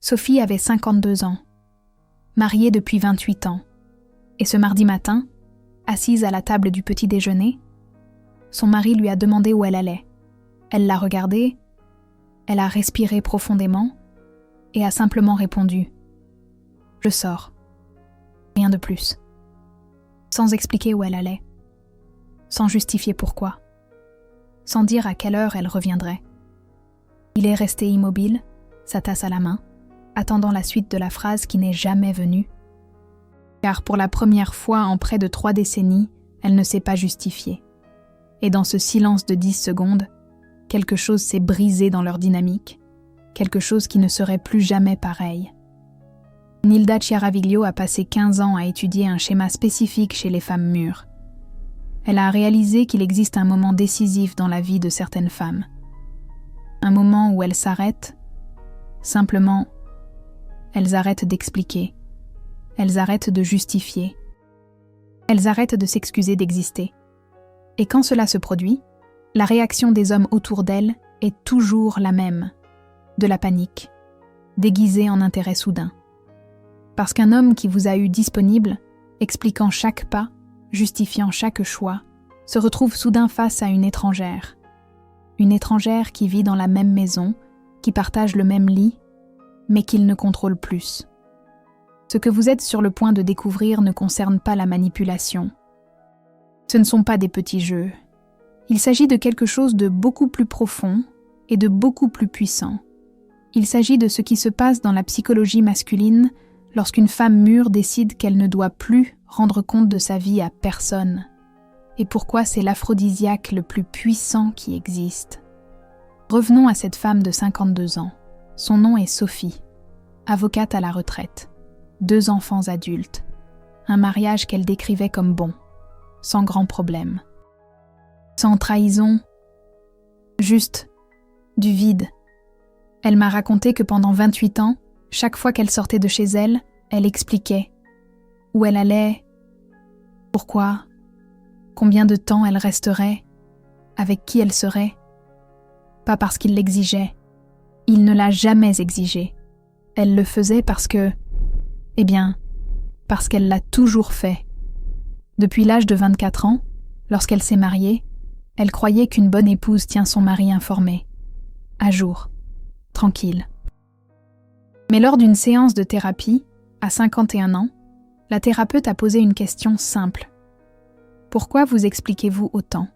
Sophie avait 52 ans, mariée depuis 28 ans, et ce mardi matin, assise à la table du petit déjeuner, son mari lui a demandé où elle allait. Elle l'a regardé, elle a respiré profondément et a simplement répondu « Je sors ». Rien de plus. Sans expliquer où elle allait, sans justifier pourquoi, sans dire à quelle heure elle reviendrait. Il est resté immobile, sa tasse à la main, attendant la suite de la phrase qui n'est jamais venue. Car pour la première fois en près de 3 décennies, elle ne s'est pas justifiée. Et dans ce silence de 10 secondes, quelque chose s'est brisé dans leur dynamique, quelque chose qui ne serait plus jamais pareil. Nilda Chiaraviglio a passé 15 ans à étudier un schéma spécifique chez les femmes mûres. Elle a réalisé qu'il existe un moment décisif dans la vie de certaines femmes. Un moment où elles s'arrêtent, simplement, elles arrêtent d'expliquer, elles arrêtent de justifier, elles arrêtent de s'excuser d'exister. Et quand cela se produit, la réaction des hommes autour d'elles est toujours la même, de la panique, déguisée en intérêt soudain. Parce qu'un homme qui vous a eu disponible, expliquant chaque pas, justifiant chaque choix, se retrouve soudain face à une étrangère qui vit dans la même maison, qui partage le même lit, mais qu'il ne contrôle plus. Ce que vous êtes sur le point de découvrir ne concerne pas la manipulation. Ce ne sont pas des petits jeux. Il s'agit de quelque chose de beaucoup plus profond et de beaucoup plus puissant. Il s'agit de ce qui se passe dans la psychologie masculine lorsqu'une femme mûre décide qu'elle ne doit plus rendre compte de sa vie à personne. Et pourquoi c'est l'aphrodisiaque le plus puissant qui existe. Revenons à cette femme de 52 ans. Son nom est Sophie, avocate à la retraite, 2 enfants adultes, un mariage qu'elle décrivait comme bon, sans grand problème. Sans trahison, juste du vide. Elle m'a raconté que pendant 28 ans, chaque fois qu'elle sortait de chez elle, elle expliquait où elle allait, pourquoi, combien de temps elle resterait, avec qui elle serait. Pas parce qu'il l'exigeait. Il ne l'a jamais exigé. Elle le faisait parce que, parce qu'elle l'a toujours fait. Depuis l'âge de 24 ans, lorsqu'elle s'est mariée, elle croyait qu'une bonne épouse tient son mari informé, à jour, tranquille. Mais lors d'une séance de thérapie, à 51 ans, la thérapeute a posé une question simple. Pourquoi vous expliquez-vous autant ?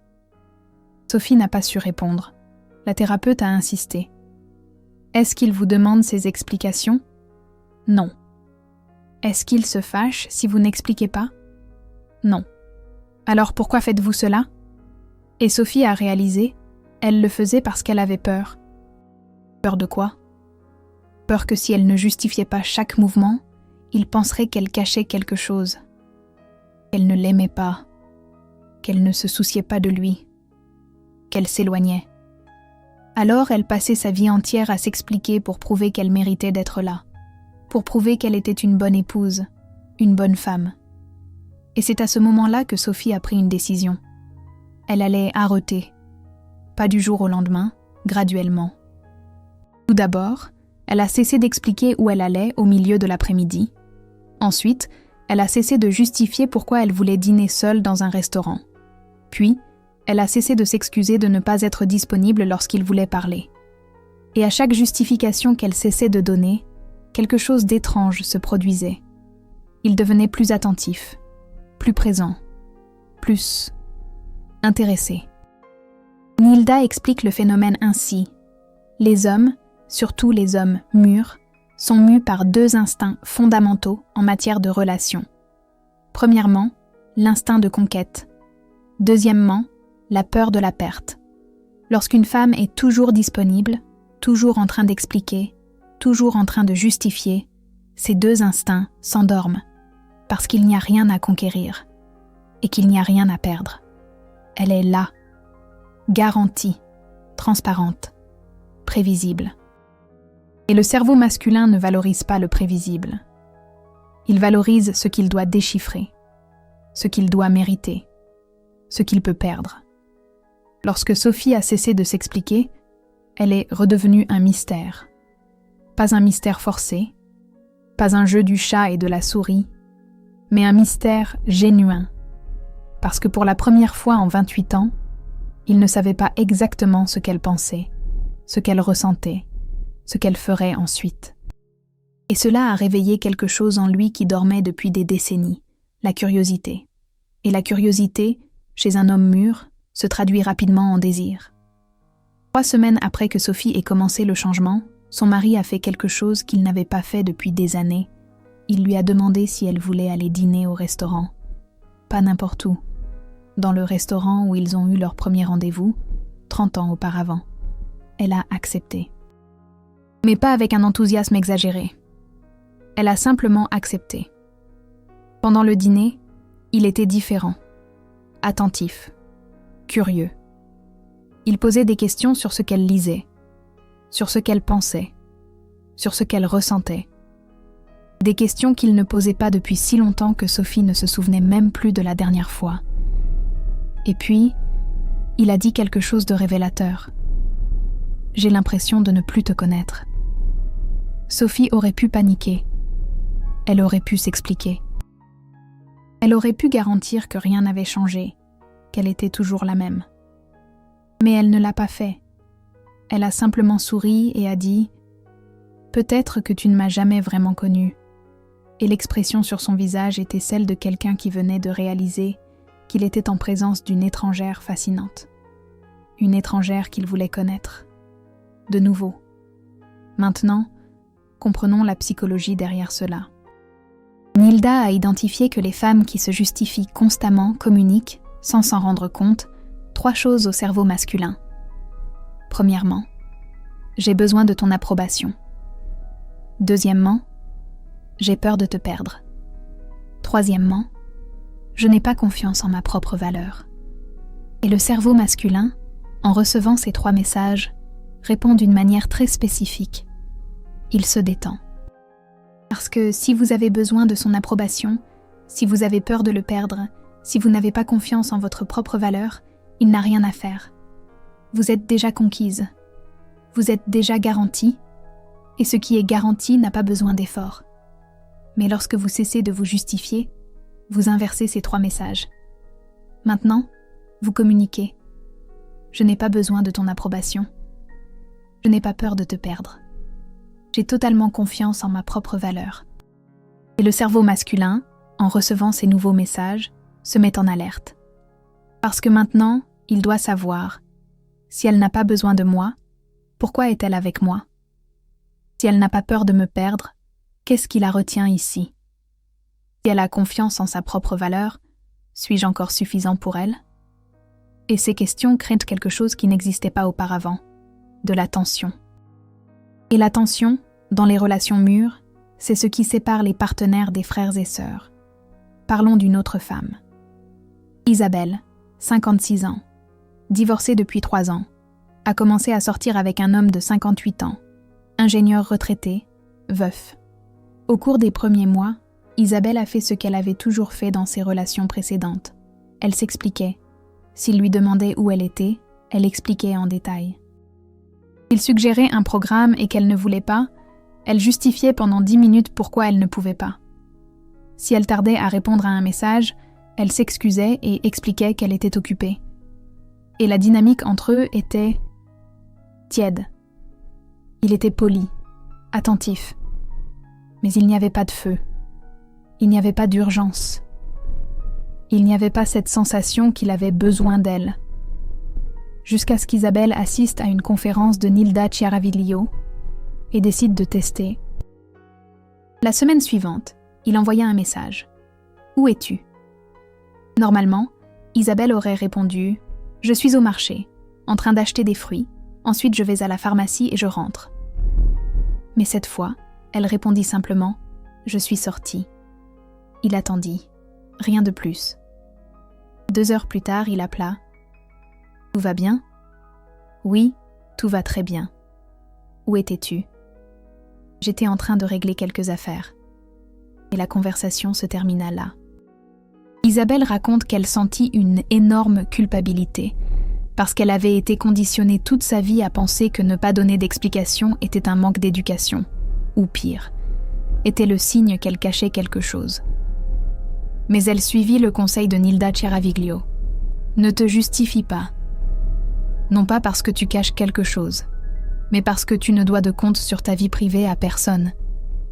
Sophie n'a pas su répondre. La thérapeute a insisté. Est-ce qu'il vous demande ces explications ? Non. Est-ce qu'il se fâche si vous n'expliquez pas ? Non. Alors pourquoi faites-vous cela ? Et Sophie a réalisé, elle le faisait parce qu'elle avait peur. Peur de quoi ? Peur que si elle ne justifiait pas chaque mouvement, il penserait qu'elle cachait quelque chose. Qu'elle ne l'aimait pas. Qu'elle ne se souciait pas de lui. Qu'elle s'éloignait. Alors elle passait sa vie entière à s'expliquer pour prouver qu'elle méritait d'être là. Pour prouver qu'elle était une bonne épouse, une bonne femme. Et c'est à ce moment-là que Sophie a pris une décision. Elle allait arrêter. Pas du jour au lendemain, graduellement. Tout d'abord, elle a cessé d'expliquer où elle allait au milieu de l'après-midi. Ensuite, elle a cessé de justifier pourquoi elle voulait dîner seule dans un restaurant. Puis, elle a cessé de s'excuser de ne pas être disponible lorsqu'il voulait parler. Et à chaque justification qu'elle cessait de donner, quelque chose d'étrange se produisait. Il devenait plus attentif, plus présent, plus intéressé. Nilda explique le phénomène ainsi. Les hommes, surtout les hommes mûrs, sont mus par 2 instincts fondamentaux en matière de relations. Premièrement, l'instinct de conquête. Deuxièmement, la peur de la perte. Lorsqu'une femme est toujours disponible, toujours en train d'expliquer, toujours en train de justifier, ces 2 instincts s'endorment, parce qu'il n'y a rien à conquérir et qu'il n'y a rien à perdre. Elle est là, garantie, transparente, prévisible. Et le cerveau masculin ne valorise pas le prévisible. Il valorise ce qu'il doit déchiffrer, ce qu'il doit mériter, ce qu'il peut perdre. Lorsque Sophie a cessé de s'expliquer, elle est redevenue un mystère. Pas un mystère forcé, pas un jeu du chat et de la souris, mais un mystère genuin. Parce que pour la première fois en 28 ans, il ne savait pas exactement ce qu'elle pensait, ce qu'elle ressentait, ce qu'elle ferait ensuite. Et cela a réveillé quelque chose en lui qui dormait depuis des décennies, la curiosité. Et la curiosité, chez un homme mûr, se traduit rapidement en désir. 3 semaines après que Sophie ait commencé le changement, son mari a fait quelque chose qu'il n'avait pas fait depuis des années. Il lui a demandé si elle voulait aller dîner au restaurant. Pas n'importe où. Dans le restaurant où ils ont eu leur premier rendez-vous, 30 ans auparavant. Elle a accepté. Mais pas avec un enthousiasme exagéré. Elle a simplement accepté. Pendant le dîner, il était différent, attentif, curieux. Il posait des questions sur ce qu'elle lisait, sur ce qu'elle pensait, sur ce qu'elle ressentait. Des questions qu'il ne posait pas depuis si longtemps que Sophie ne se souvenait même plus de la dernière fois. Et puis, il a dit quelque chose de révélateur. « J'ai l'impression de ne plus te connaître. » Sophie aurait pu paniquer. Elle aurait pu s'expliquer. Elle aurait pu garantir que rien n'avait changé, qu'elle était toujours la même. Mais elle ne l'a pas fait. Elle a simplement souri et a dit « Peut-être que tu ne m'as jamais vraiment connue. » Et l'expression sur son visage était celle de quelqu'un qui venait de réaliser qu'il était en présence d'une étrangère fascinante. Une étrangère qu'il voulait connaître. De nouveau. Maintenant, comprenons la psychologie derrière cela. Nilda a identifié que les femmes qui se justifient constamment communiquent, sans s'en rendre compte, 3 choses au cerveau masculin. Premièrement, j'ai besoin de ton approbation. Deuxièmement, j'ai peur de te perdre. Troisièmement, je n'ai pas confiance en ma propre valeur. Et le cerveau masculin, en recevant ces 3 messages, répond d'une manière très spécifique. Il se détend. Parce que si vous avez besoin de son approbation, si vous avez peur de le perdre, si vous n'avez pas confiance en votre propre valeur, il n'a rien à faire. Vous êtes déjà conquise. Vous êtes déjà garantie. Et ce qui est garanti n'a pas besoin d'effort. Mais lorsque vous cessez de vous justifier, vous inversez ces 3 messages. Maintenant, vous communiquez. Je n'ai pas besoin de ton approbation. Je n'ai pas peur de te perdre. J'ai totalement confiance en ma propre valeur. Et le cerveau masculin, en recevant ces nouveaux messages, se met en alerte. Parce que maintenant, il doit savoir, si elle n'a pas besoin de moi, pourquoi est-elle avec moi? Si elle n'a pas peur de me perdre, qu'est-ce qui la retient ici? Si elle a confiance en sa propre valeur, suis-je encore suffisant pour elle? Et ces questions créent quelque chose qui n'existait pas auparavant, de la tension. Et la tension, dans les relations mûres, c'est ce qui sépare les partenaires des frères et sœurs. Parlons d'une autre femme. Isabelle, 56 ans, divorcée depuis 3 ans, a commencé à sortir avec un homme de 58 ans, ingénieur retraité, veuf. Au cours des premiers mois, Isabelle a fait ce qu'elle avait toujours fait dans ses relations précédentes. Elle s'expliquait. S'il lui demandait où elle était, elle expliquait en détail. S'il suggérait un programme et qu'elle ne voulait pas, elle justifiait pendant 10 minutes pourquoi elle ne pouvait pas. Si elle tardait à répondre à un message, elle s'excusait et expliquait qu'elle était occupée. Et la dynamique entre eux était tiède. Il était poli, attentif. Mais il n'y avait pas de feu. Il n'y avait pas d'urgence. Il n'y avait pas cette sensation qu'il avait besoin d'elle. Jusqu'à ce qu'Isabelle assiste à une conférence de Nilda Chiaraviglio et décide de tester. La semaine suivante, il envoya un message. « Où es-tu » Normalement, Isabelle aurait répondu « Je suis au marché, en train d'acheter des fruits, ensuite je vais à la pharmacie et je rentre. » Mais cette fois, elle répondit simplement « Je suis sortie ». Il attendit, rien de plus. 2 heures plus tard, il appela. « Tout va bien ?»« Oui, tout va très bien. »« Où étais-tu » ?»« J'étais en train de régler quelques affaires. » Et la conversation se termina là. Isabelle raconte qu'elle sentit une énorme culpabilité, parce qu'elle avait été conditionnée toute sa vie à penser que ne pas donner d'explication était un manque d'éducation, ou pire, était le signe qu'elle cachait quelque chose. Mais elle suivit le conseil de Nilda Ciaraviglio. Ne te justifie pas. Non pas parce que tu caches quelque chose, mais parce que tu ne dois de compte sur ta vie privée à personne,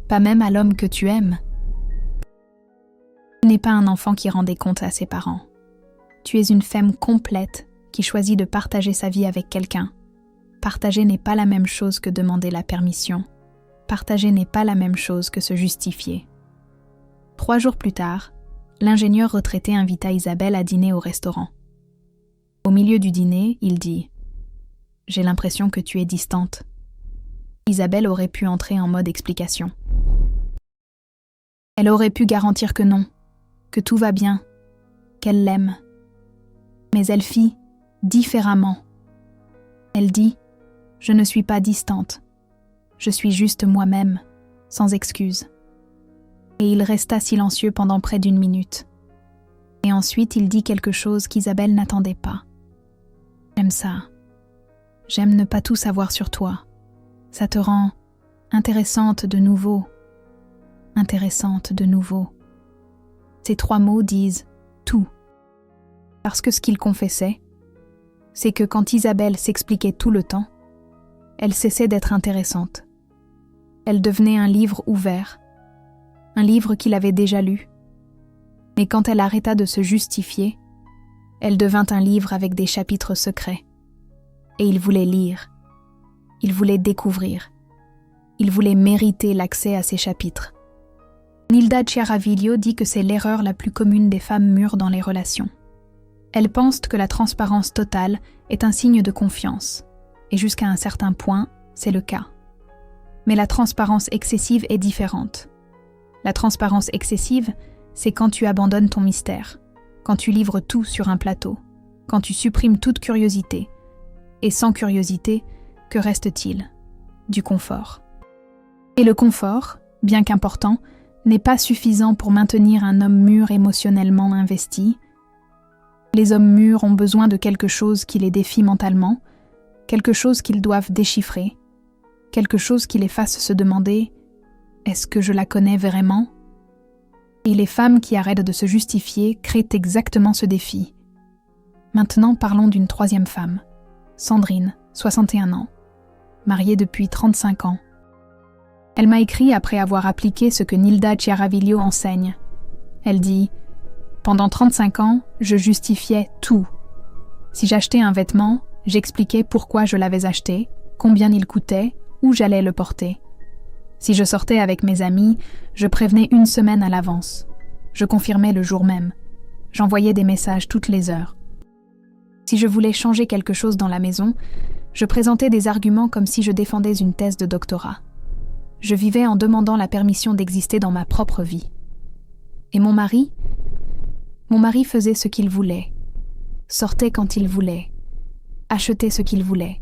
pas même à l'homme que tu aimes. Tu n'es pas un enfant qui rend des comptes à ses parents. Tu es une femme complète qui choisit de partager sa vie avec quelqu'un. Partager n'est pas la même chose que demander la permission. Partager n'est pas la même chose que se justifier. 3 jours plus tard, l'ingénieur retraité invita Isabelle à dîner au restaurant. Au milieu du dîner, il dit « J'ai l'impression que tu es distante. » Isabelle aurait pu entrer en mode explication. Elle aurait pu garantir que non, que tout va bien, qu'elle l'aime. Mais elle fit différemment. Elle dit « Je ne suis pas distante. Je suis juste moi-même, sans excuse. » Et il resta silencieux pendant près d'1 minute. Et ensuite, il dit quelque chose qu'Isabelle n'attendait pas. « J'aime ça. J'aime ne pas tout savoir sur toi. Ça te rend intéressante de nouveau. Intéressante de nouveau. » Ces 3 mots disent tout. Parce que ce qu'il confessait, c'est que quand Isabelle s'expliquait tout le temps, elle cessait d'être intéressante. Elle devenait un livre ouvert, un livre qu'il avait déjà lu. Mais quand elle arrêta de se justifier, elle devint un livre avec des chapitres secrets. Et il voulait lire, il voulait découvrir, il voulait mériter l'accès à ces chapitres. Nilda Ciaraviglio dit que c'est l'erreur la plus commune des femmes mûres dans les relations. Elles pensent que la transparence totale est un signe de confiance, et jusqu'à un certain point, c'est le cas. Mais la transparence excessive est différente. La transparence excessive, c'est quand tu abandonnes ton mystère, quand tu livres tout sur un plateau, quand tu supprimes toute curiosité. Et sans curiosité, que reste-t-il ? Du confort. Et le confort, bien qu'important, n'est pas suffisant pour maintenir un homme mûr émotionnellement investi. Les hommes mûrs ont besoin de quelque chose qui les défie mentalement, quelque chose qu'ils doivent déchiffrer, quelque chose qui les fasse se demander « Est-ce que je la connais vraiment ?» Et les femmes qui arrêtent de se justifier créent exactement ce défi. Maintenant, parlons d'une 3e femme, Sandrine, 61 ans, mariée depuis 35 ans. Elle m'a écrit après avoir appliqué ce que Nilda Ciaraviglio enseigne. Elle dit « Pendant 35 ans, je justifiais tout. Si j'achetais un vêtement, j'expliquais pourquoi je l'avais acheté, combien il coûtait, où j'allais le porter. Si je sortais avec mes amis, je prévenais 1 semaine à l'avance. Je confirmais le jour même. J'envoyais des messages toutes les heures. Si je voulais changer quelque chose dans la maison, je présentais des arguments comme si je défendais une thèse de doctorat. Je vivais en demandant la permission d'exister dans ma propre vie. Et mon mari faisait ce qu'il voulait, sortait quand il voulait, achetait ce qu'il voulait,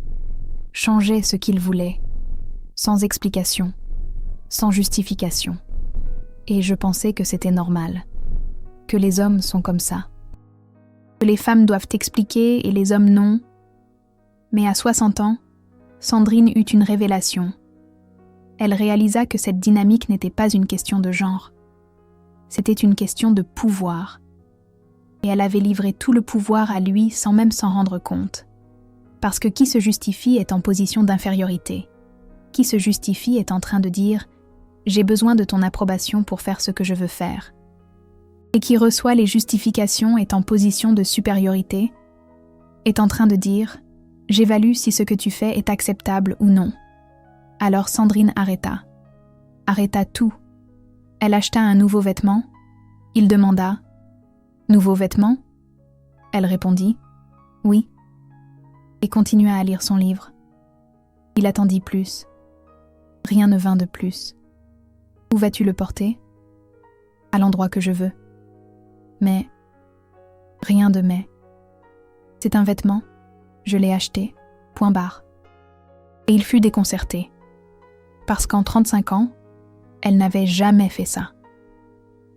changeait ce qu'il voulait, sans explication, sans justification. Et je pensais que c'était normal, que les hommes sont comme ça, que les femmes doivent expliquer et les hommes non. Mais à 60 ans, Sandrine eut une révélation. Elle réalisa que cette dynamique n'était pas une question de genre. C'était une question de pouvoir. Et elle avait livré tout le pouvoir à lui sans même s'en rendre compte. Parce que qui se justifie est en position d'infériorité. Qui se justifie est en train de dire « J'ai besoin de ton approbation pour faire ce que je veux faire ». Et qui reçoit les justifications est en position de supériorité, est en train de dire « J'évalue si ce que tu fais est acceptable ou non ». Alors Sandrine arrêta tout. Elle acheta un nouveau vêtement. Il demanda « Nouveau vêtement ?» Elle répondit « Oui » et continua à lire son livre. Il attendit plus. Rien ne vint de plus. « Où vas-tu le porter ?»« À l'endroit que je veux. » Mais, rien de mais. C'est un vêtement, je l'ai acheté, point barre. Et il fut déconcerté. Parce qu'en 35 ans, elle n'avait jamais fait ça.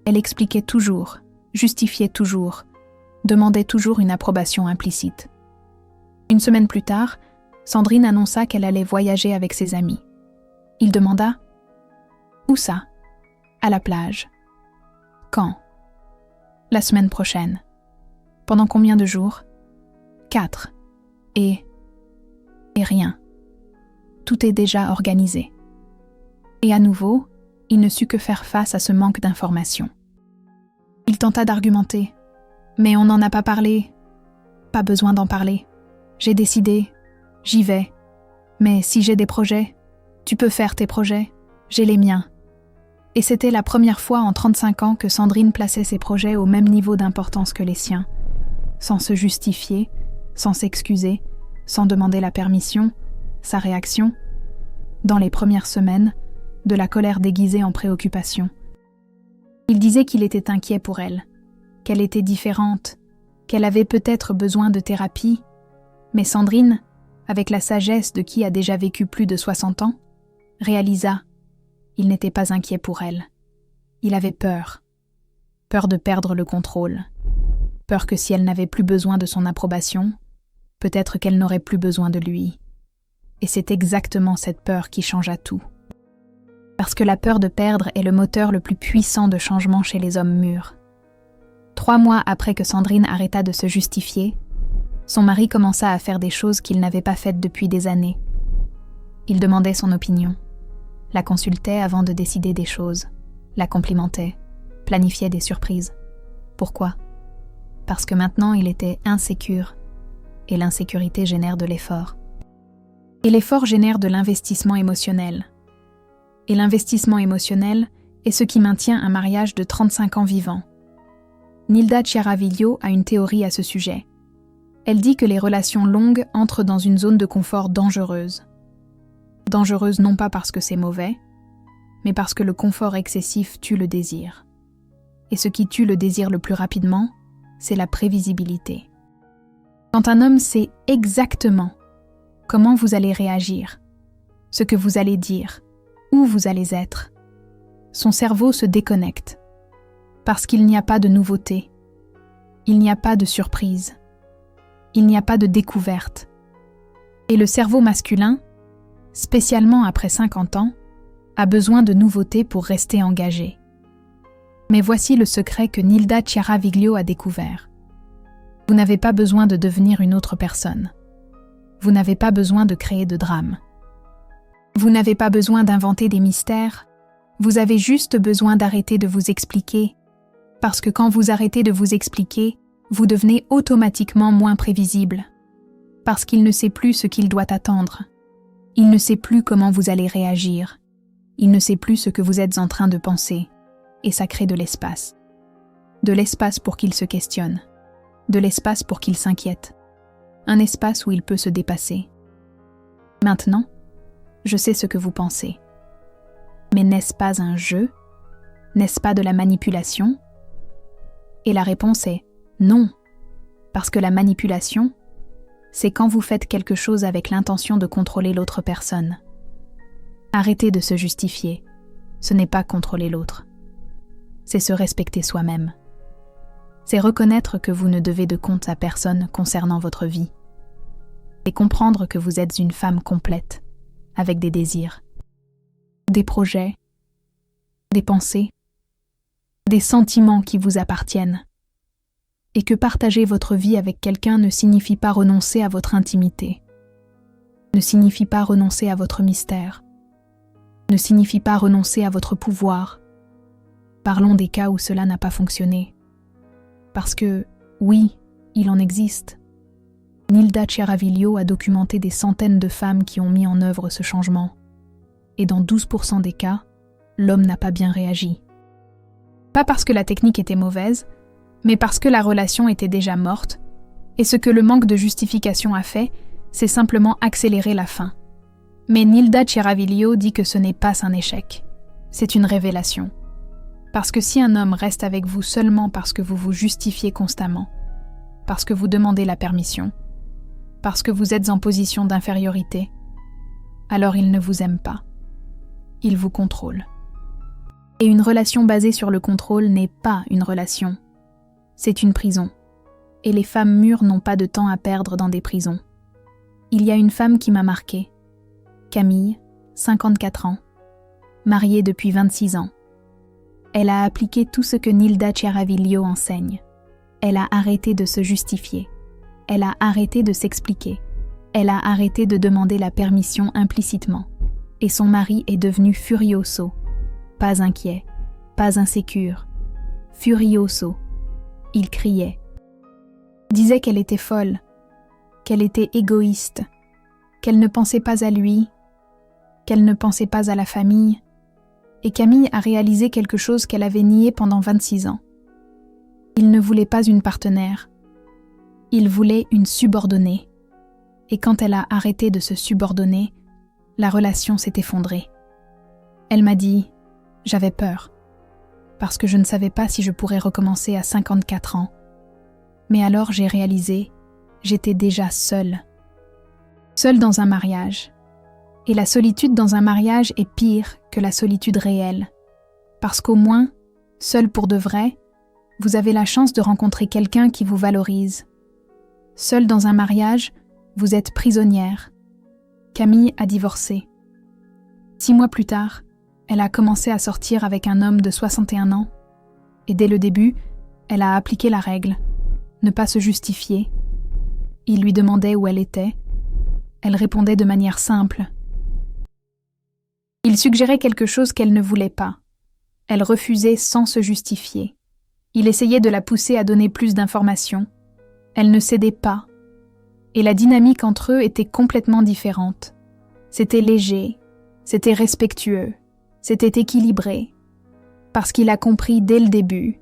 Elle expliquait toujours, justifiait toujours, demandait toujours une approbation implicite. 1 semaine plus tard, Sandrine annonça qu'elle allait voyager avec ses amis. Il demanda Où ça? À la plage. Quand? La semaine prochaine. Pendant combien de jours? 4. Et rien. Tout est déjà organisé. Et à nouveau, il ne sut que faire face à ce manque d'informations. Il tenta d'argumenter. Mais on n'en a pas parlé. Pas besoin d'en parler. J'ai décidé. J'y vais. Mais si j'ai des projets, tu peux faire tes projets. J'ai les miens. Et c'était la première fois en 35 ans que Sandrine plaçait ses projets au même niveau d'importance que les siens, sans se justifier, sans s'excuser, sans demander la permission, sa réaction, dans les premières semaines, de la colère déguisée en préoccupation. Il disait qu'il était inquiet pour elle, qu'elle était différente, qu'elle avait peut-être besoin de thérapie, mais Sandrine, avec la sagesse de qui a déjà vécu plus de 60 ans, réalisa il n'était pas inquiet pour elle. Il avait peur. Peur de perdre le contrôle. Peur que si elle n'avait plus besoin de son approbation, peut-être qu'elle n'aurait plus besoin de lui. Et c'est exactement cette peur qui changea tout. Parce que la peur de perdre est le moteur le plus puissant de changement chez les hommes mûrs. 3 mois après que Sandrine arrêta de se justifier, son mari commença à faire des choses qu'il n'avait pas faites depuis des années. Il demandait son opinion, la consultait avant de décider des choses, la complimentait, planifiait des surprises. Pourquoi? Parce que maintenant il était insécure, et l'insécurité génère de l'effort. Et l'effort génère de l'investissement émotionnel. Et l'investissement émotionnel est ce qui maintient un mariage de 35 ans vivant. Nilda Chiaraviglio a une théorie à ce sujet. Elle dit que les relations longues entrent dans une zone de confort dangereuse. Dangereuse non pas parce que c'est mauvais, mais parce que le confort excessif tue le désir. Et ce qui tue le désir le plus rapidement, c'est la prévisibilité. Quand un homme sait exactement comment vous allez réagir, ce que vous allez dire, où vous allez être, son cerveau se déconnecte, parce qu'il n'y a pas de nouveauté, il n'y a pas de surprise, il n'y a pas de découverte. Et le cerveau masculin, spécialement après 50 ans, a besoin de nouveautés pour rester engagé. Mais voici le secret que Nilda Chiaraviglio a découvert. Vous n'avez pas besoin de devenir une autre personne. Vous n'avez pas besoin de créer de drame. Vous n'avez pas besoin d'inventer des mystères. Vous avez juste besoin d'arrêter de vous expliquer. Parce que quand vous arrêtez de vous expliquer, vous devenez automatiquement moins prévisible. Parce qu'il ne sait plus ce qu'il doit attendre. Il ne sait plus comment vous allez réagir. Il ne sait plus ce que vous êtes en train de penser. Et ça crée de l'espace. De l'espace pour qu'il se questionne. De l'espace pour qu'il s'inquiète. Un espace où il peut se dépasser. Maintenant, je sais ce que vous pensez. Mais n'est-ce pas un jeu? N'est-ce pas de la manipulation? Et la réponse est non. Parce que la manipulation, c'est quand vous faites quelque chose avec l'intention de contrôler l'autre personne. Arrêtez de se justifier. Ce n'est pas contrôler l'autre. C'est se respecter soi-même. C'est reconnaître que vous ne devez de compte à personne concernant votre vie. Et comprendre que vous êtes une femme complète, avec des désirs, des projets, des pensées, des sentiments qui vous appartiennent. Et que partager votre vie avec quelqu'un ne signifie pas renoncer à votre intimité, ne signifie pas renoncer à votre mystère, ne signifie pas renoncer à votre pouvoir. Parlons des cas où cela n'a pas fonctionné. Parce que, oui, il en existe. Nilda Chiaraviglio a documenté des centaines de femmes qui ont mis en œuvre ce changement. Et dans 12% des cas, l'homme n'a pas bien réagi. Pas parce que la technique était mauvaise, mais parce que la relation était déjà morte, et ce que le manque de justification a fait, c'est simplement accélérer la fin. Mais Nilda Chiaraviglio dit que ce n'est pas un échec, c'est une révélation. Parce que si un homme reste avec vous seulement parce que vous vous justifiez constamment, parce que vous demandez la permission, parce que vous êtes en position d'infériorité, alors il ne vous aime pas. Il vous contrôle. Et une relation basée sur le contrôle n'est pas une relation. C'est une prison. Et les femmes mûres n'ont pas de temps à perdre dans des prisons. Il y a une femme qui m'a marquée. Camille, 54 ans. mariée depuis 26 ans. Elle a appliqué tout ce que Nilda Chiaraviglio enseigne. Elle a arrêté de se justifier. Elle a arrêté de s'expliquer. Elle a arrêté de demander la permission implicitement. Et son mari est devenu furioso. Pas inquiet, pas insécure. Furioso. Il criait. Disait qu'elle était folle, qu'elle était égoïste, qu'elle ne pensait pas à lui, qu'elle ne pensait pas à la famille. Et Camille a réalisé quelque chose qu'elle avait nié pendant 26 ans. Il ne voulait pas une partenaire. Il voulait une subordonnée. Et quand elle a arrêté de se subordonner, la relation s'est effondrée. Elle m'a dit « J'avais peur, parce que je ne savais pas si je pourrais recommencer à 54 ans. Mais alors j'ai réalisé, j'étais déjà seule. Seule dans un mariage. Et la solitude dans un mariage est pire que la solitude réelle. Parce qu'au moins, seule pour de vrai, vous avez la chance de rencontrer quelqu'un qui vous valorise. Seule dans un mariage, vous êtes prisonnière. Camille a divorcé. 6 mois plus tard, elle a commencé à sortir avec un homme de 61 ans. Et dès le début, elle a appliqué la règle. Ne pas se justifier. Il lui demandait où elle était. Elle répondait de manière simple. Il suggérait quelque chose qu'elle ne voulait pas. Elle refusait sans se justifier. Il essayait de la pousser à donner plus d'informations. Elle ne cédait pas. Et la dynamique entre eux était complètement différente. C'était léger, c'était respectueux, c'était équilibré. Parce qu'il a compris dès le début,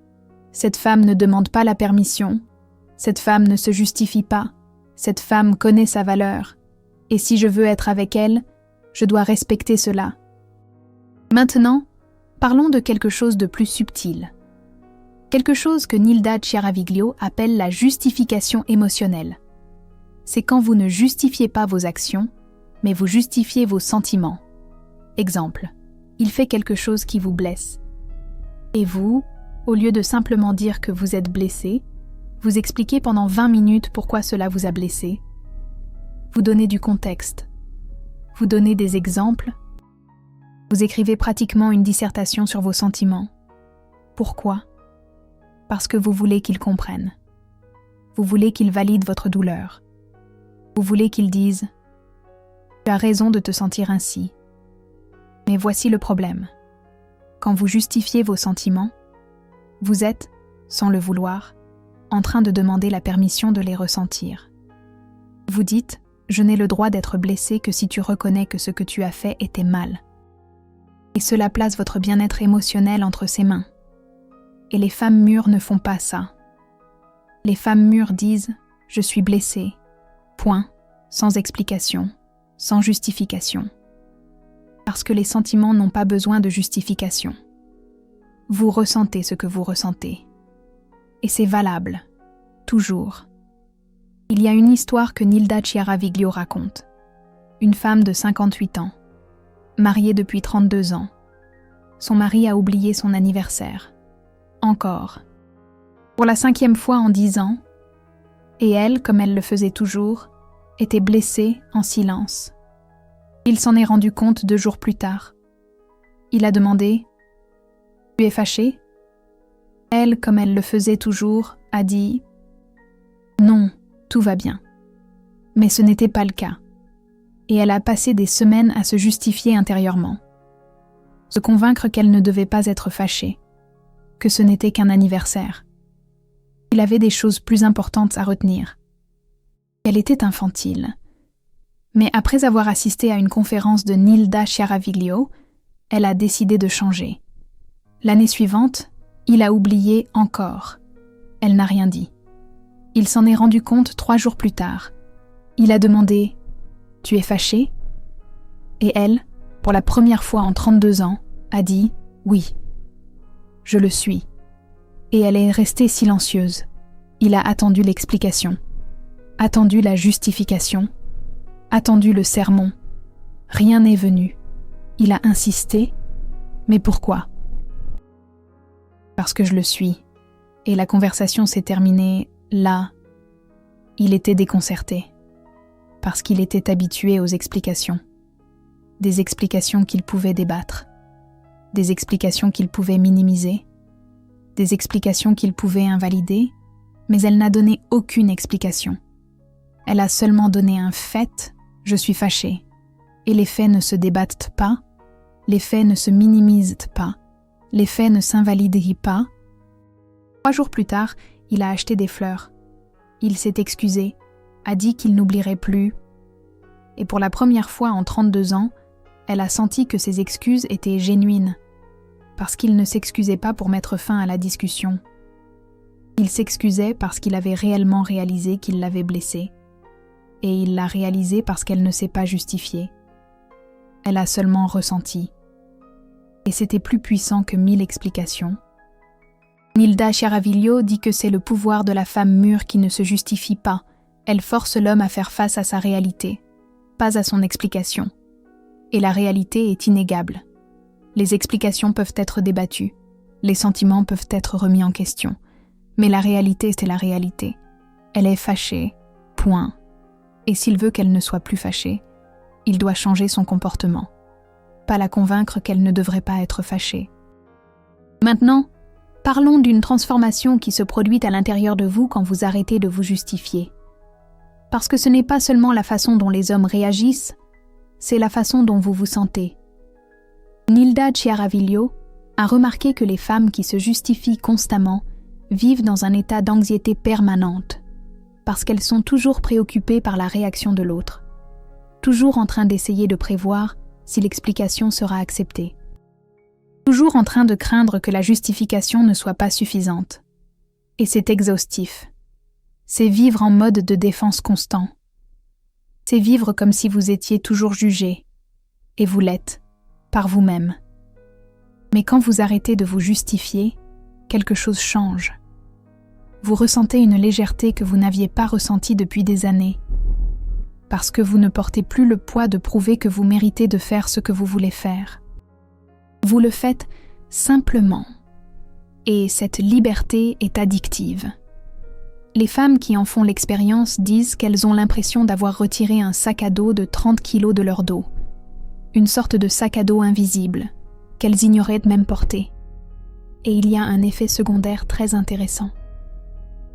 cette femme ne demande pas la permission, cette femme ne se justifie pas, cette femme connaît sa valeur. Et si je veux être avec elle, je dois respecter cela. Maintenant, parlons de quelque chose de plus subtil. Quelque chose que Nilda Chiaraviglio appelle la justification émotionnelle. C'est quand vous ne justifiez pas vos actions, mais vous justifiez vos sentiments. Exemple, il fait quelque chose qui vous blesse. Et vous, au lieu de simplement dire que vous êtes blessé, vous expliquez pendant 20 minutes pourquoi cela vous a blessé. Vous donnez du contexte. Vous donnez des exemples. Vous écrivez pratiquement une dissertation sur vos sentiments. Pourquoi ? Parce que vous voulez qu'ils comprennent. Vous voulez qu'ils valident votre douleur. Vous voulez qu'ils disent « Tu as raison de te sentir ainsi. » Mais voici le problème. Quand vous justifiez vos sentiments, vous êtes, sans le vouloir, en train de demander la permission de les ressentir. Vous dites « Je n'ai le droit d'être blessé que si tu reconnais que ce que tu as fait était mal. » Et cela place votre bien-être émotionnel entre ses mains. Et les femmes mûres ne font pas ça. Les femmes mûres disent « Je suis blessée. » Point, sans explication, sans justification. Parce que les sentiments n'ont pas besoin de justification. Vous ressentez ce que vous ressentez. Et c'est valable, toujours. Il y a une histoire que Nilda Chiaraviglio raconte. Une femme de 58 ans, mariée depuis 32 ans. Son mari a oublié son anniversaire. Encore. Pour la 5e fois en 10 ans. Et elle, comme elle le faisait toujours, était blessée en silence. Il s'en est rendu compte 2 jours plus tard. Il a demandé « Tu es fâchée ?» Elle, comme elle le faisait toujours, a dit « Non, tout va bien. » Mais ce n'était pas le cas. Et elle a passé des semaines à se justifier intérieurement. Se convaincre qu'elle ne devait pas être fâchée, que ce n'était qu'un anniversaire. Il avait des choses plus importantes à retenir. Elle était infantile. Mais après avoir assisté à une conférence de Nilda Chiaraviglio, elle a décidé de changer. L'année suivante, il a oublié encore. Elle n'a rien dit. Il s'en est rendu compte 3 jours plus tard. Il a demandé « Tu es fâchée ?» Et elle, pour la première fois en 32 ans, a dit « Oui, je le suis. » Et elle est restée silencieuse. Il a attendu l'explication, attendu la justification, attendu le sermon. Rien n'est venu. Il a insisté. Mais pourquoi ? Parce que je le suis. Et la conversation s'est terminée là. Il était déconcerté. Parce qu'il était habitué aux explications. Des explications qu'il pouvait débattre. des explications qu'il pouvait minimiser, des explications qu'il pouvait invalider, mais elle n'a donné aucune explication. Elle a seulement donné un fait, je suis fâchée. Et les faits ne se débattent pas, les faits ne se minimisent pas, les faits ne s'invalident pas. 3 jours plus tard, il a acheté des fleurs. Il s'est excusé, a dit qu'il n'oublierait plus. Et pour la première fois en 32 ans, elle a senti que ses excuses étaient génuines, parce qu'il ne s'excusait pas pour mettre fin à la discussion. Il s'excusait parce qu'il avait réellement réalisé qu'il l'avait blessée. Et il l'a réalisé parce qu'elle ne s'est pas justifiée. Elle a seulement ressenti. Et c'était plus puissant que 1000 explications. Nilda Chiaraviglio dit que c'est le pouvoir de la femme mûre qui ne se justifie pas. Elle force l'homme à faire face à sa réalité, pas à son explication. Et la réalité est innégable. Les explications peuvent être débattues, les sentiments peuvent être remis en question. Mais la réalité, c'est la réalité. Elle est fâchée, point. Et s'il veut qu'elle ne soit plus fâchée, il doit changer son comportement. Pas la convaincre qu'elle ne devrait pas être fâchée. Maintenant, parlons d'une transformation qui se produit à l'intérieur de vous quand vous arrêtez de vous justifier. Parce que ce n'est pas seulement la façon dont les hommes réagissent, c'est la façon dont vous vous sentez. Nilda Chiaraviglio a remarqué que les femmes qui se justifient constamment vivent dans un état d'anxiété permanente, parce qu'elles sont toujours préoccupées par la réaction de l'autre, toujours en train d'essayer de prévoir si l'explication sera acceptée, toujours en train de craindre que la justification ne soit pas suffisante. Et c'est exhaustif. C'est vivre en mode de défense constant. C'est vivre comme si vous étiez toujours jugé, et vous l'êtes, par vous-même. Mais quand vous arrêtez de vous justifier, quelque chose change. Vous ressentez une légèreté que vous n'aviez pas ressentie depuis des années, parce que vous ne portez plus le poids de prouver que vous méritez de faire ce que vous voulez faire. Vous le faites simplement, et cette liberté est addictive. Les femmes qui en font l'expérience disent qu'elles ont l'impression d'avoir retiré un sac à dos de 30 kilos de leur dos, une sorte de sac à dos invisible, qu'elles ignoraient de même porter. Et il y a un effet secondaire très intéressant.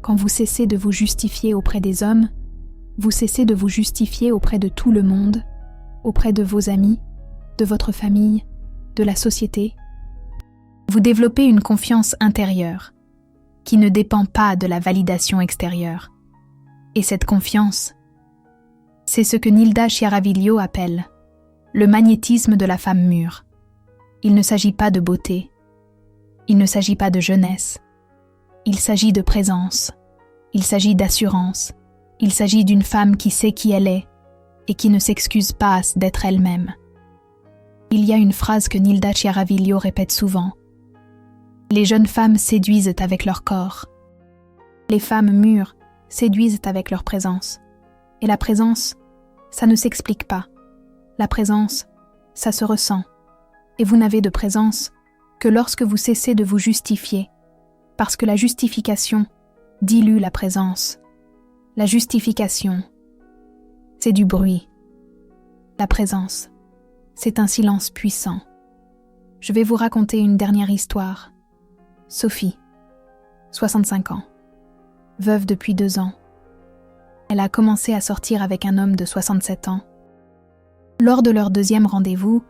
Quand vous cessez de vous justifier auprès des hommes, vous cessez de vous justifier auprès de tout le monde, auprès de vos amis, de votre famille, de la société. Vous développez une confiance intérieure, qui ne dépend pas de la validation extérieure. Et cette confiance, c'est ce que Nilda Chiaraviglio appelle le magnétisme de la femme mûre. Il ne s'agit pas de beauté, il ne s'agit pas de jeunesse, il s'agit de présence, il s'agit d'assurance, il s'agit d'une femme qui sait qui elle est et qui ne s'excuse pas d'être elle-même. Il y a une phrase que Nilda Chiaraviglio répète souvent. Les jeunes femmes séduisent avec leur corps. Les femmes mûres séduisent avec leur présence. Et la présence, ça ne s'explique pas. La présence, ça se ressent. Et vous n'avez de présence que lorsque vous cessez de vous justifier, parce que la justification dilue la présence. La justification, c'est du bruit. La présence, c'est un silence puissant. Je vais vous raconter une dernière histoire. Sophie, 65 ans, veuve depuis 2 ans. Elle a commencé à sortir avec un homme de 67 ans. Lors de leur 2e rendez-vous,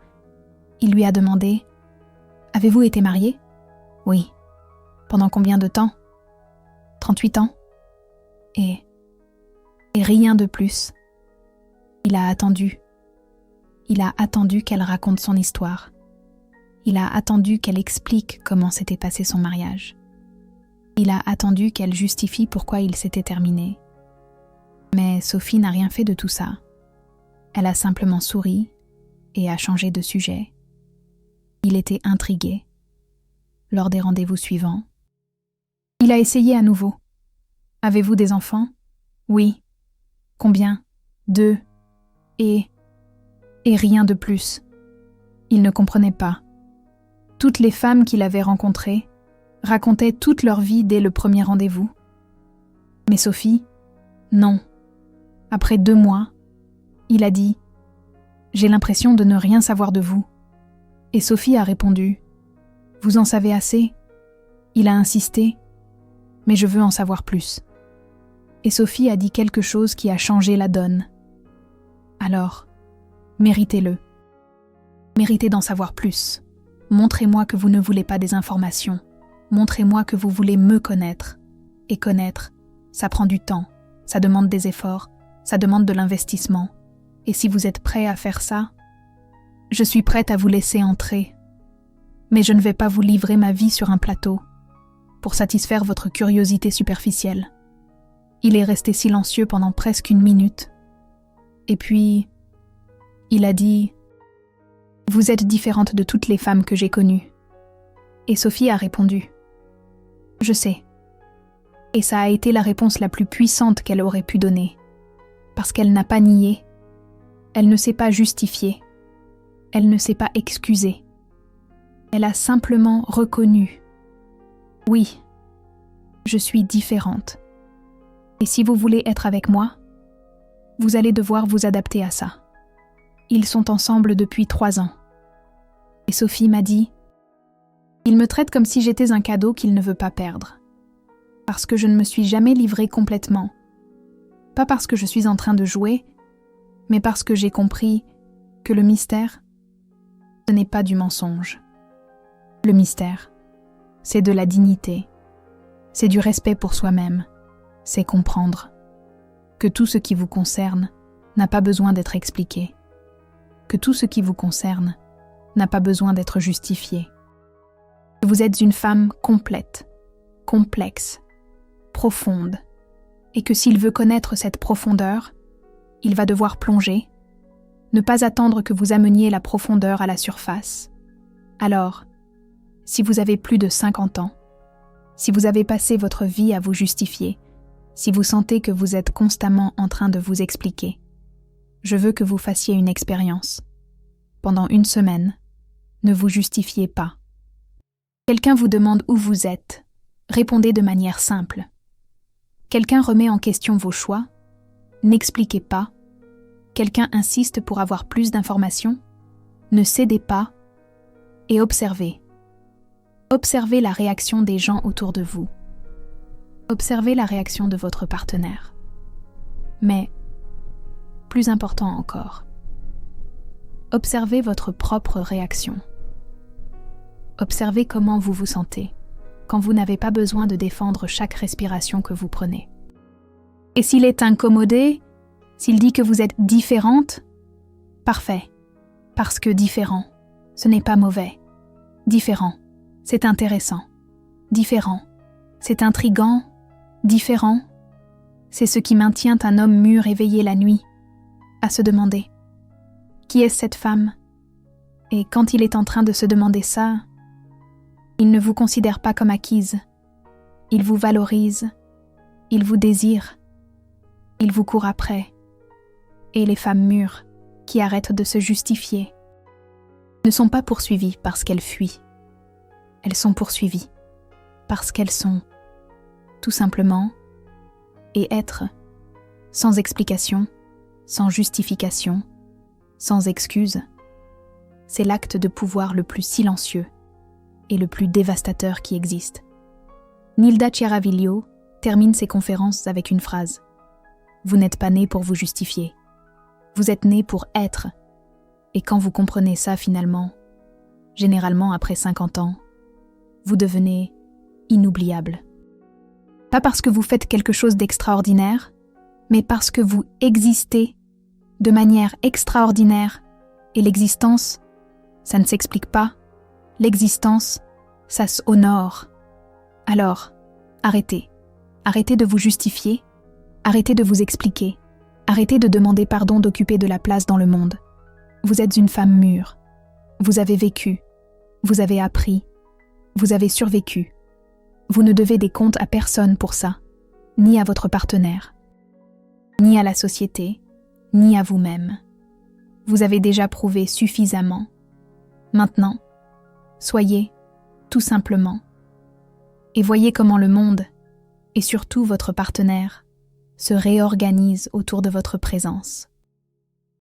il lui a demandé « Avez-vous été mariée ?»« Oui. »« Pendant combien de temps ?»« 38 ans. » Et rien de plus. Il a attendu. Il a attendu qu'elle raconte son histoire. Il a attendu qu'elle explique comment s'était passé son mariage. Il a attendu qu'elle justifie pourquoi il s'était terminé. Mais Sophie n'a rien fait de tout ça. Elle a simplement souri et a changé de sujet. Il était intrigué. Lors des rendez-vous suivants, il a essayé à nouveau. « Avez-vous des enfants ?»« Oui. »« Combien ?»« 2. » Et rien de plus. Il ne comprenait pas. Toutes les femmes qu'il avait rencontrées racontaient toute leur vie dès le premier rendez-vous. Mais Sophie, non. Après 2 mois, il a dit « J'ai l'impression de ne rien savoir de vous. » Et Sophie a répondu Vous en savez assez ? Il a insisté, mais je veux en savoir plus. Et Sophie a dit quelque chose qui a changé la donne. Alors, méritez-le. Méritez d'en savoir plus. Montrez-moi que vous ne voulez pas des informations. Montrez-moi que vous voulez me connaître. Et connaître, ça prend du temps, ça demande des efforts, ça demande de l'investissement. Et si vous êtes prêt à faire ça, je suis prête à vous laisser entrer. Mais je ne vais pas vous livrer ma vie sur un plateau pour satisfaire votre curiosité superficielle. Il est resté silencieux pendant presque 1 minute. Et puis, il a dit « Vous êtes différente de toutes les femmes que j'ai connues. » Et Sophie a répondu « Je sais. » Et ça a été la réponse la plus puissante qu'elle aurait pu donner. Parce qu'elle n'a pas nié. Elle ne s'est pas justifiée. Elle ne s'est pas excusée. Elle a simplement reconnu. Oui, je suis différente. Et si vous voulez être avec moi, vous allez devoir vous adapter à ça. Ils sont ensemble depuis 3 ans. Et Sophie m'a dit « Il me traite comme si j'étais un cadeau qu'il ne veut pas perdre. Parce que je ne me suis jamais livrée complètement. Pas parce que je suis en train de jouer, mais parce que j'ai compris que le mystère, ce n'est pas du mensonge. Le mystère, c'est de la dignité. C'est du respect pour soi-même. C'est comprendre que tout ce qui vous concerne n'a pas besoin d'être expliqué. Que tout ce qui vous concerne n'a pas besoin d'être justifié. Que vous êtes une femme complète, complexe, profonde, et que s'il veut connaître cette profondeur, il va devoir plonger, ne pas attendre que vous ameniez la profondeur à la surface. Alors, si vous avez plus de 50 ans, si vous avez passé votre vie à vous justifier, si vous sentez que vous êtes constamment en train de vous expliquer, je veux que vous fassiez une expérience. Pendant 1 semaine, ne vous justifiez pas. Quelqu'un vous demande où vous êtes, répondez de manière simple. Quelqu'un remet en question vos choix, n'expliquez pas. Quelqu'un insiste pour avoir plus d'informations, ne cédez pas et observez. Observez la réaction des gens autour de vous. Observez la réaction de votre partenaire. Mais, plus important encore, observez votre propre réaction. Observez comment vous vous sentez quand vous n'avez pas besoin de défendre chaque respiration que vous prenez. Et s'il est incommodé, s'il dit que vous êtes différente, parfait, parce que différent, ce n'est pas mauvais. Différent, c'est intéressant. Différent, c'est intriguant. Différent, c'est ce qui maintient un homme mûr éveillé la nuit, à se demander « Qui est cette femme ?» Et quand il est en train de se demander ça, il ne vous considère pas comme acquise. Il vous valorise, il vous désire, il vous court après. Et les femmes mûres, qui arrêtent de se justifier, ne sont pas poursuivies parce qu'elles fuient. Elles sont poursuivies parce qu'elles sont tout simplement, et être, sans explication, sans justification, sans excuse, c'est l'acte de pouvoir le plus silencieux et le plus dévastateur qui existe. Nilda Chiaraviglio termine ses conférences avec une phrase « Vous n'êtes pas né pour vous justifier. Vous êtes né pour être. Et quand vous comprenez ça finalement, généralement après 50 ans, vous devenez inoubliable. Pas parce que vous faites quelque chose d'extraordinaire, mais parce que vous existez de manière extraordinaire. Et l'existence, ça ne s'explique pas. L'existence, ça s'honore. Alors, arrêtez. Arrêtez de vous justifier. Arrêtez de vous expliquer. Arrêtez de demander pardon d'occuper de la place dans le monde. Vous êtes une femme mûre. Vous avez vécu. Vous avez appris. Vous avez survécu. Vous ne devez des comptes à personne pour ça, ni à votre partenaire, ni à la société, ni à vous-même. Vous avez déjà prouvé suffisamment. Maintenant, soyez, tout simplement, et voyez comment le monde, et surtout votre partenaire, se réorganise autour de votre présence.